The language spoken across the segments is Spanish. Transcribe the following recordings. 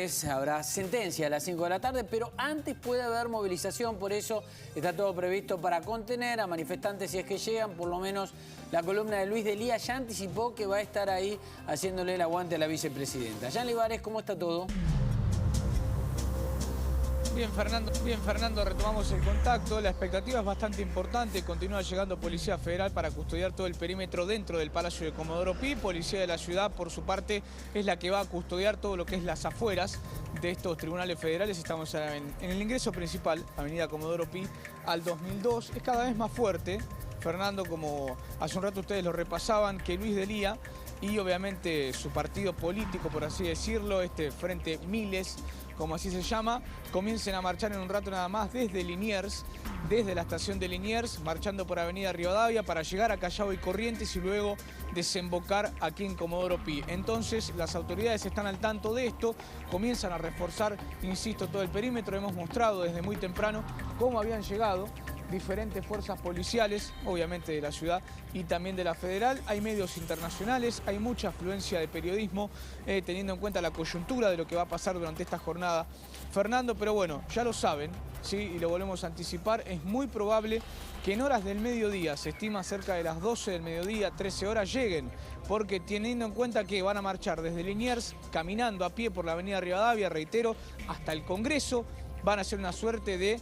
viernes habrá sentencia a las 5 de la tarde, pero antes puede haber movilización, por eso está todo previsto para contener a manifestantes si es que llegan. Por lo menos la columna de Luis Delía ya anticipó que va a estar ahí haciéndole el aguante a la vicepresidenta. Jan Libares, ¿cómo está todo? Bien, Fernando, retomamos el contacto. La expectativa es bastante importante. Continúa llegando Policía Federal para custodiar todo el perímetro dentro del Palacio de Comodoro Pi. Policía de la Ciudad, por su parte, es la que va a custodiar todo lo que es las afueras de estos tribunales federales. Estamos en el ingreso principal, Avenida Comodoro Pi, al 2002. Es cada vez más fuerte, Fernando, como hace un rato ustedes lo repasaban, que Luis Delía y obviamente su partido político, por así decirlo, este Frente Miles, como así se llama, comiencen a marchar en un rato nada más desde Liniers, desde la estación de Liniers, marchando por Avenida Rivadavia para llegar a Callao y Corrientes y luego desembocar aquí en Comodoro Pi. Entonces las autoridades están al tanto de esto, comienzan a reforzar, insisto, todo el perímetro. Hemos mostrado desde muy temprano cómo habían llegado diferentes fuerzas policiales, obviamente de la ciudad y también de la federal. Hay medios internacionales, hay mucha afluencia de periodismo, teniendo en cuenta la coyuntura de lo que va a pasar durante esta jornada, Fernando. Pero bueno, ya lo saben, ¿sí? Y lo volvemos a anticipar, es muy probable que en horas del mediodía, se estima cerca de las 12 del mediodía, 13 horas, lleguen, porque teniendo en cuenta que van a marchar desde Liniers, caminando a pie por la Avenida Rivadavia, reitero, hasta el Congreso. Van a hacer una suerte de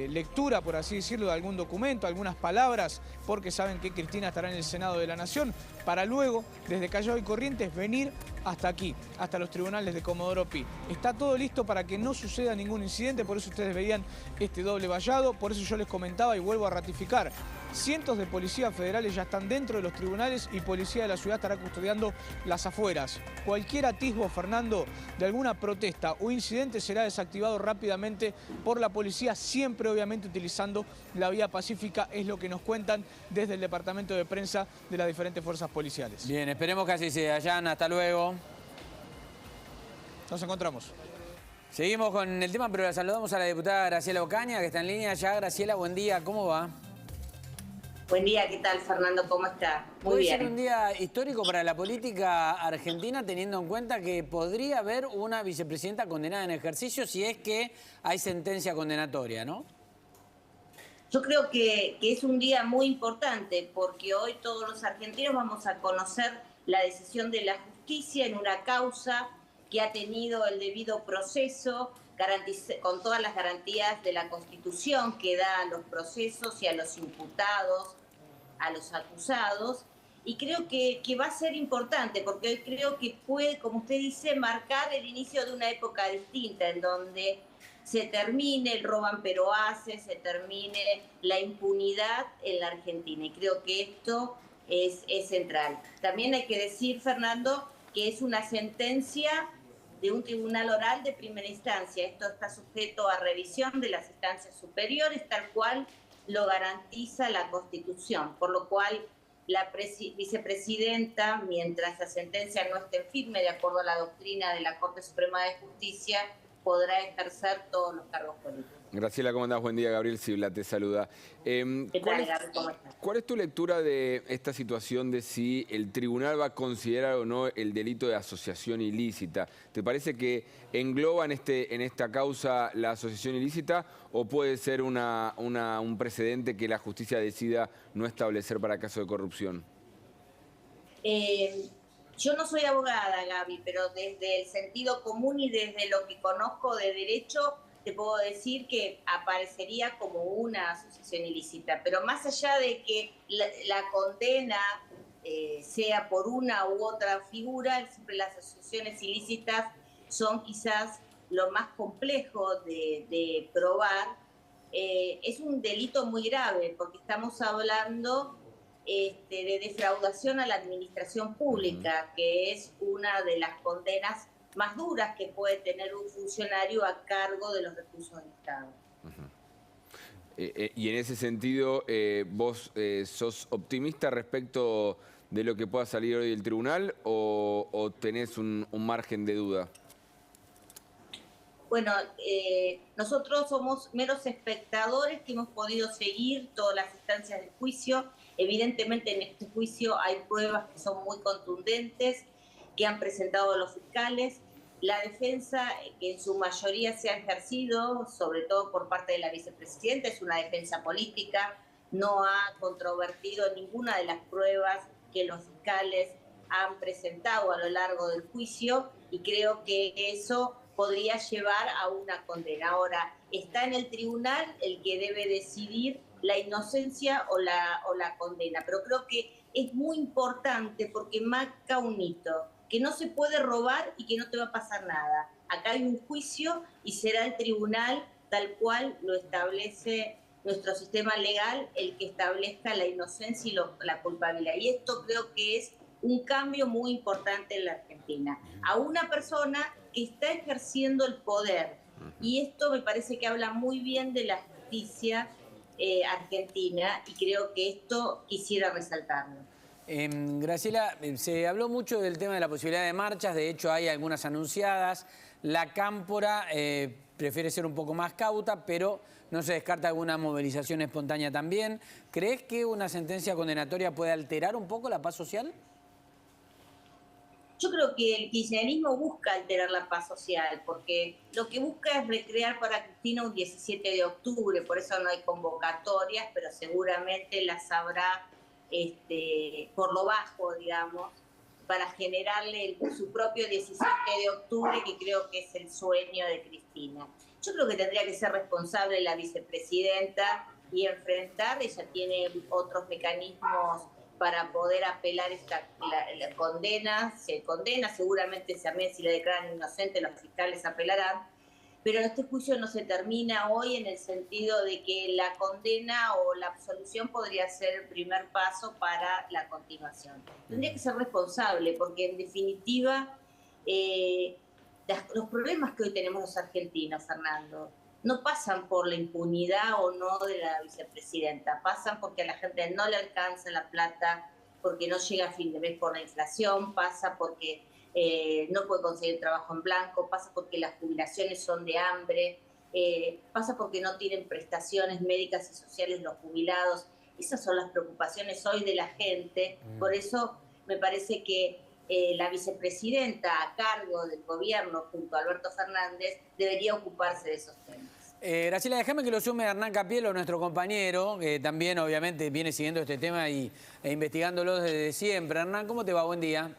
lectura, por así decirlo, de algún documento, algunas palabras, porque saben que Cristina estará en el Senado de la Nación, para luego, desde Callao y Corrientes, venir hasta aquí, hasta los tribunales de Comodoro Pi. Está todo listo para que no suceda ningún incidente, por eso ustedes veían este doble vallado, por eso yo les comentaba y vuelvo a ratificar. Cientos de policías federales ya están dentro de los tribunales y Policía de la Ciudad estará custodiando las afueras. Cualquier atisbo, Fernando, de alguna protesta o incidente será desactivado rápidamente por la policía, siempre obviamente utilizando la vía pacífica, es lo que nos cuentan desde el departamento de prensa de las diferentes fuerzas policiales. Bien, esperemos que así sea. Jan, hasta luego. Nos encontramos. Seguimos con el tema, pero la saludamos a la diputada Graciela Ocaña, que está en línea ya. Graciela, buen día, ¿cómo va? Buen día, ¿qué tal, Fernando? ¿Cómo está? Muy Puede bien. ser un día histórico para la política argentina, teniendo en cuenta que podría haber una vicepresidenta condenada en ejercicio si es que hay sentencia condenatoria, ¿no? Yo creo que es un día muy importante porque hoy todos los argentinos vamos a conocer la decisión de la justicia en una causa que ha tenido el debido proceso, con todas las garantías de la Constitución que da a los procesos y a los imputados, a los acusados. Y creo que va a ser importante porque hoy creo que puede, como usted dice, marcar el inicio de una época distinta en donde se termine el roban pero hace, se termine la impunidad en la Argentina. Y creo que esto es central. También hay que decir, Fernando, que es una sentencia de un tribunal oral de primera instancia. Esto está sujeto a revisión de las instancias superiores, tal cual lo garantiza la Constitución, por lo cual la vicepresidenta, mientras la sentencia no esté firme, de acuerdo a la doctrina de la Corte Suprema de Justicia, podrá ejercer todos los cargos políticos. Graciela, ¿cómo andás? Buen día, Gabriel Sibla te saluda. ¿Qué tal, Gabriel? ¿Cómo estás? ¿Cuál es tu lectura de esta situación de si el tribunal va a considerar o no el delito de asociación ilícita? ¿Te parece que engloba en esta causa la asociación ilícita o puede ser un precedente que la justicia decida no establecer para caso de corrupción? Yo no soy abogada, Gaby, pero desde el sentido común y desde lo que conozco de derecho, te puedo decir que aparecería como una asociación ilícita. Pero más allá de que la condena sea por una u otra figura, siempre las asociaciones ilícitas son quizás lo más complejo de probar. Es un delito muy grave porque estamos hablando de defraudación a la administración pública, que es una de las condenas más duras que puede tener un funcionario a cargo de los recursos del Estado. Y en ese sentido, ¿vos sos optimista respecto de lo que pueda salir hoy del tribunal o tenés un margen de duda? Bueno, nosotros somos meros espectadores que hemos podido seguir todas las instancias del juicio. Evidentemente en este juicio hay pruebas que son muy contundentes, que han presentado los fiscales. la defensa que en su mayoría se ha ejercido, sobre todo por parte de la vicepresidenta, es una defensa política, no ha controvertido ninguna de las pruebas que los fiscales han presentado a lo largo del juicio y creo que eso podría llevar a una condena. Ahora, está en el tribunal el que debe decidir la inocencia o la condena, pero creo que es muy importante porque marca un hito, que no se puede robar y que no te va a pasar nada. Acá hay un juicio y será el tribunal, tal cual lo establece nuestro sistema legal, el que establezca la inocencia y la culpabilidad. Y esto creo que es un cambio muy importante en la Argentina. A una persona que está ejerciendo el poder. Y esto me parece que habla muy bien de la justicia argentina y creo que esto quisiera resaltarlo. Graciela, se habló mucho del tema de la posibilidad de marchas, de hecho hay algunas anunciadas. La Cámpora prefiere ser un poco más cauta, pero no se descarta alguna movilización espontánea también. ¿Crees que una sentencia condenatoria puede alterar un poco la paz social? Yo creo que el kirchnerismo busca alterar la paz social, porque lo que busca es recrear para Cristina un 17 de octubre, por eso no hay convocatorias, pero seguramente las habrá por lo bajo, digamos, para generarle su propio 17 de octubre, que creo que es el sueño de Cristina. Yo creo que tendría que ser responsable la vicepresidenta y enfrentar, ella tiene otros mecanismos para poder apelar la condena, se condena, seguramente también si la declaran inocente los fiscales apelarán, pero este juicio no se termina hoy en el sentido de que la condena o la absolución podría ser el primer paso para la continuación. Tendría que ser responsable porque en definitiva los problemas que hoy tenemos los argentinos, Fernando, no pasan por la impunidad o no de la vicepresidenta, pasan porque a la gente no le alcanza la plata, porque no llega a fin de mes por la inflación, pasa porque no puede conseguir trabajo en blanco, pasa porque las jubilaciones son de hambre, pasa porque no tienen prestaciones médicas y sociales los jubilados. Esas son las preocupaciones hoy de la gente, por eso me parece que la vicepresidenta a cargo del gobierno junto a Alberto Fernández debería ocuparse de esos temas. Graciela, déjame que lo sume a Hernán Capielo, nuestro compañero, que también obviamente viene siguiendo este tema e investigándolo desde siempre. Hernán, ¿cómo te va? Buen día.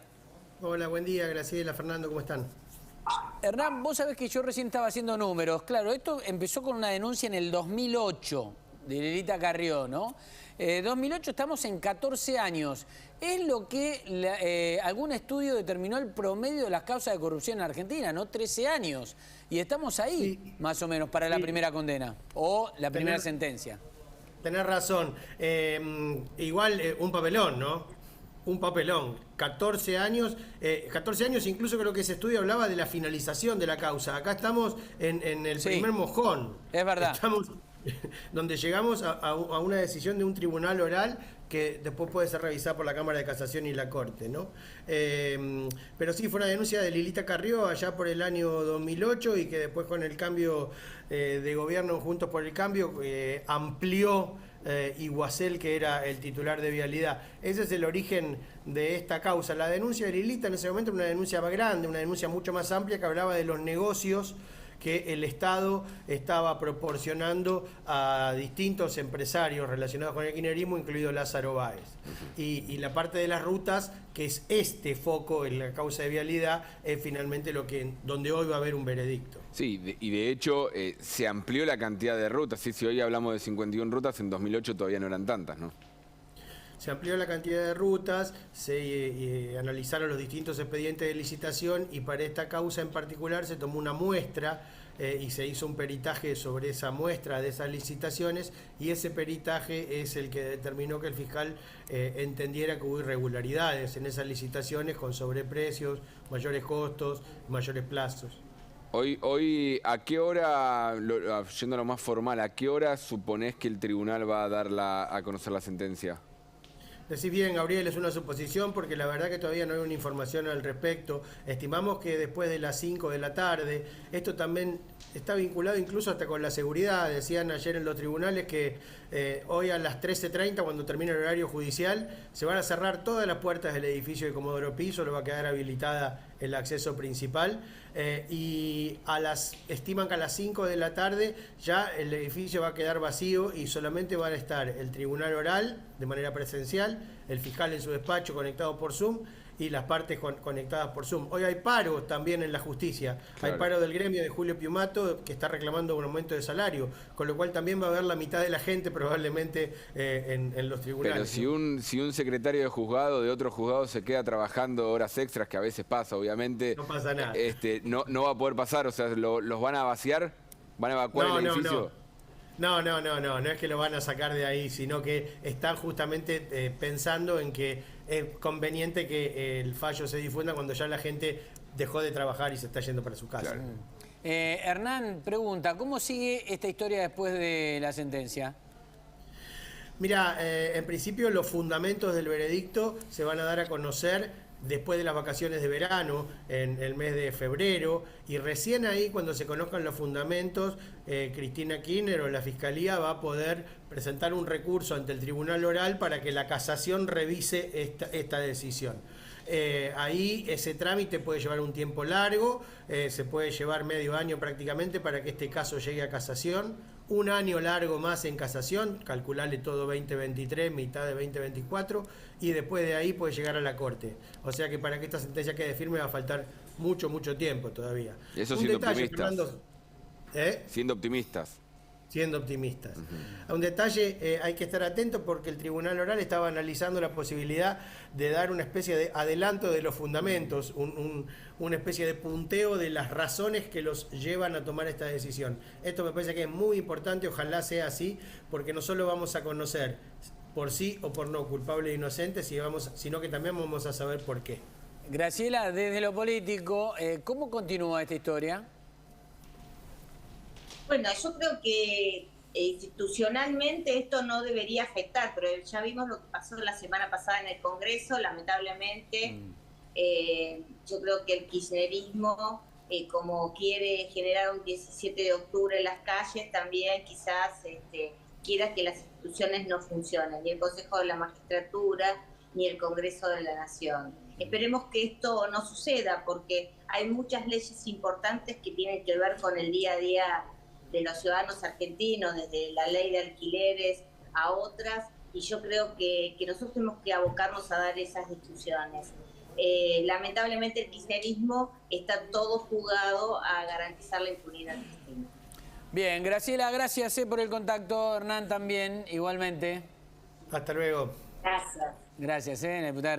Hola, buen día, Graciela, Fernando, ¿cómo están? Hernán, vos sabés que yo recién estaba haciendo números. Claro, esto empezó con una denuncia en el 2008 de Lilita Carrió, ¿no? 2008 estamos en 14 años. Es lo que algún estudio determinó el promedio de las causas de corrupción en Argentina, ¿no? 13 años. Y estamos ahí, sí, más o menos, para la primera condena o la primera sentencia. Tenés razón. Igual un papelón, ¿no? Un papelón. 14 años, incluso creo que ese estudio hablaba de la finalización de la causa. Acá estamos en el primer mojón. Es verdad. Estamos donde llegamos a una decisión de un tribunal oral que después puede ser revisada por la Cámara de Casación y la Corte, ¿no? Pero sí, fue una denuncia de Lilita Carrió allá por el año 2008 y que después con el cambio de gobierno Juntos por el Cambio amplió Iguacel, que era el titular de Vialidad. Ese es el origen de esta causa. La denuncia de Lilita en ese momento era una denuncia más grande, una denuncia mucho más amplia que hablaba de los negocios que el Estado estaba proporcionando a distintos empresarios relacionados con el kirchnerismo, incluido Lázaro Báez. Y la parte de las rutas, que es este foco en la causa de Vialidad, es finalmente donde hoy va a haber un veredicto. Sí, y de hecho se amplió la cantidad de rutas. Sí, si hoy hablamos de 51 rutas, en 2008 todavía no eran tantas, ¿no? Se amplió la cantidad de rutas, se analizaron los distintos expedientes de licitación y para esta causa en particular se tomó una muestra y se hizo un peritaje sobre esa muestra de esas licitaciones y ese peritaje es el que determinó que el fiscal entendiera que hubo irregularidades en esas licitaciones con sobreprecios, mayores costos, mayores plazos. Hoy, ¿a qué hora, yendo a lo más formal, a qué hora suponés que el tribunal va a dar a conocer la sentencia? Decís bien, Gabriel, es una suposición porque la verdad que todavía no hay una información al respecto. Estimamos que después de las 5 de la tarde, esto también está vinculado incluso hasta con la seguridad. Decían ayer en los tribunales que hoy a las 13:30, cuando termine el horario judicial, se van a cerrar todas las puertas del edificio de Comodoro Pi, solo va a quedar habilitada el acceso principal, y estiman que a las 5 de la tarde ya el edificio va a quedar vacío y solamente van a estar el tribunal oral de manera presencial, el fiscal en su despacho conectado por Zoom y las partes conectadas por Zoom. Hoy hay paro también en la justicia, claro. Hay paro del gremio de Julio Piumato que está reclamando un aumento de salario, con lo cual también va a haber la mitad de la gente probablemente en los tribunales. Pero si un secretario de juzgado de otro juzgado se queda trabajando horas extras, que a veces pasa, obviamente, no pasa nada. No va a poder pasar, o sea, ¿los van a vaciar? ¿Van a evacuar el edificio? No es que lo van a sacar de ahí, sino que están justamente pensando en que es conveniente que el fallo se difunda cuando ya la gente dejó de trabajar y se está yendo para su casa. Claro. Hernán pregunta, ¿cómo sigue esta historia después de la sentencia? Mira, en principio los fundamentos del veredicto se van a dar a conocer después de las vacaciones de verano, en el mes de febrero, y recién ahí, cuando se conozcan los fundamentos, Cristina Kirchner o la Fiscalía va a poder presentar un recurso ante el Tribunal Oral para que la casación revise esta decisión. Ahí ese trámite puede llevar un tiempo largo, se puede llevar medio año prácticamente para que este caso llegue a casación. Un año largo más en casación, calcularle todo 2023, mitad de 2024, y después de ahí puede llegar a la Corte. O sea que para que esta sentencia quede firme va a faltar mucho tiempo todavía. Eso siendo optimistas. Fernando, Siendo optimistas. Siendo optimistas. A un detalle hay que estar atento porque el Tribunal Oral estaba analizando la posibilidad de dar una especie de adelanto de los fundamentos, una especie de punteo de las razones que los llevan a tomar esta decisión. Esto me parece que es muy importante, ojalá sea así, porque no solo vamos a conocer por sí o por no, culpable e inocente, sino que también vamos a saber por qué. Graciela, desde lo político, ¿cómo continúa esta historia? Bueno, yo creo que institucionalmente esto no debería afectar, pero ya vimos lo que pasó la semana pasada en el Congreso, lamentablemente. Yo creo que el kirchnerismo, como quiere generar un 17 de octubre en las calles, también quizás quiera que las instituciones no funcionen, ni el Consejo de la Magistratura, ni el Congreso de la Nación. Esperemos que esto no suceda, porque hay muchas leyes importantes que tienen que ver con el día a día de los ciudadanos argentinos, desde la ley de alquileres a otras, y yo creo que nosotros tenemos que abocarnos a dar esas discusiones. Lamentablemente el kirchnerismo está todo jugado a garantizar la impunidad. Bien, Graciela, gracias por el contacto. Hernán también, igualmente. Hasta luego. Gracias. Gracias, diputada.